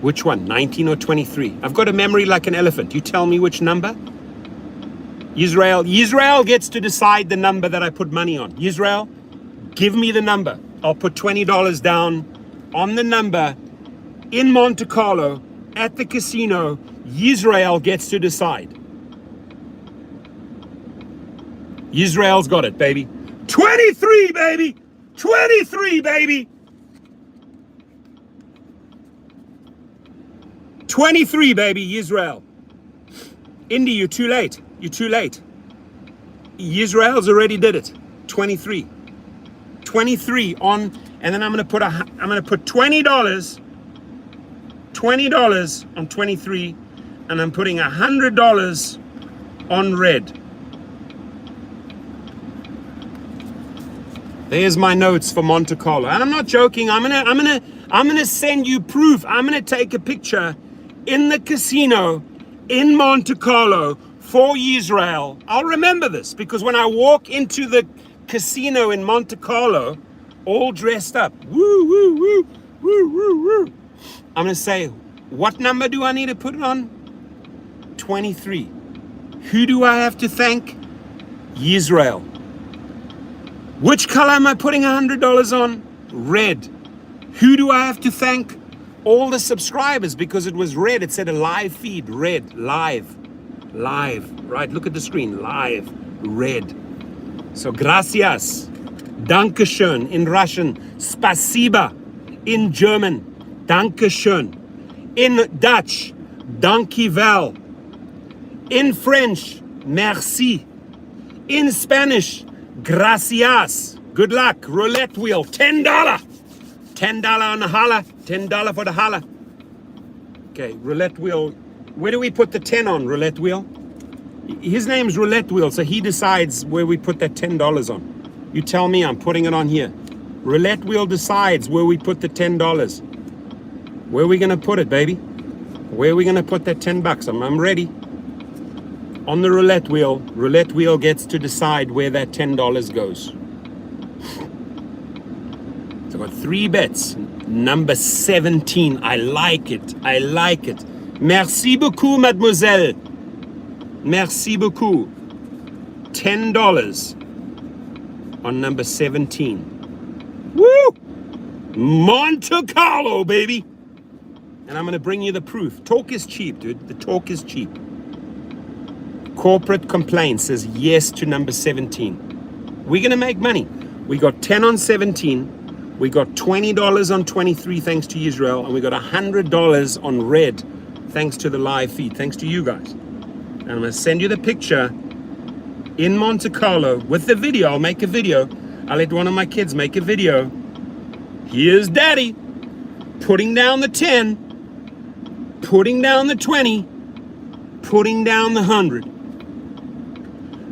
[SPEAKER 1] Which one, 19 or 23? I've got a memory like an elephant. You tell me which number. Israel gets to decide the number that I put money on. Israel, give me the number. I'll put $20 down on the number in Monte Carlo at the casino. Israel gets to decide. Israel's got it, baby. 23, baby. 23, baby. 23, baby, Israel. Indy, you're too late. You're too late. Israel's already did it. 23. 23 on, and then I'm gonna put $20 on 23, and I'm putting $100 on red. There's my notes for Monte Carlo, and I'm not joking. I'm gonna send you proof. I'm gonna take a picture in the casino in Monte Carlo for Israel. I'll remember this because when I walk into the casino in Monte Carlo, all dressed up, woo, woo, woo, woo, woo, woo, I'm gonna say, what number do I need to put it on? 23. Who do I have to thank? Israel. Which color am I putting $100 on? Red. Who do I have to thank? All the subscribers, because it was red. It said a live feed, red, live, right? Look at the screen, live, red. So gracias, Dankeschön in Russian, spasiba in German, Dankeschön, in Dutch, dankjewel, in French, merci, in Spanish, gracias. Good luck. Roulette wheel, $10. $10 on the holla. $10 for the holla. Okay, roulette wheel. Where do we put the 10 on, roulette wheel? His name's Roulette Wheel, so he decides where we put that $10 on. You tell me, I'm putting it on here. Roulette Wheel decides where we put the $10. Where are we gonna put it, baby? Where are we gonna put that 10 bucks? I'm ready. On the roulette wheel gets to decide where that $10 goes. So I've got 3 bets. Number 17, I like it. Merci beaucoup, mademoiselle. Merci beaucoup. $10 on number 17. Woo! Monte Carlo, baby. And I'm gonna bring you the proof. Talk is cheap, dude. The talk is cheap. Corporate complaint says yes to number 17. We're gonna make money. We got 10 on 17. We got $20 on 23 thanks to Israel, and we got $100 on red thanks to the live feed, thanks to you guys. And I'm gonna send you the picture in Monte Carlo with the video. I'll make a video. I'll let one of my kids make a video. Here's daddy putting down the 10, putting down the 20, putting down the 100.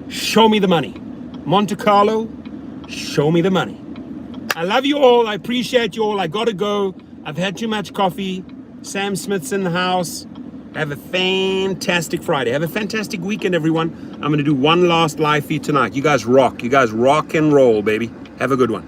[SPEAKER 1] Show me the money. Monte Carlo, show me the money. I love you all. I appreciate you all. I gotta go. I've had too much coffee. Sam Smith's in the house. Have a fantastic Friday. Have a fantastic weekend, everyone. I'm gonna do one last live feed tonight. You guys rock. You guys rock and roll, baby. Have a good one.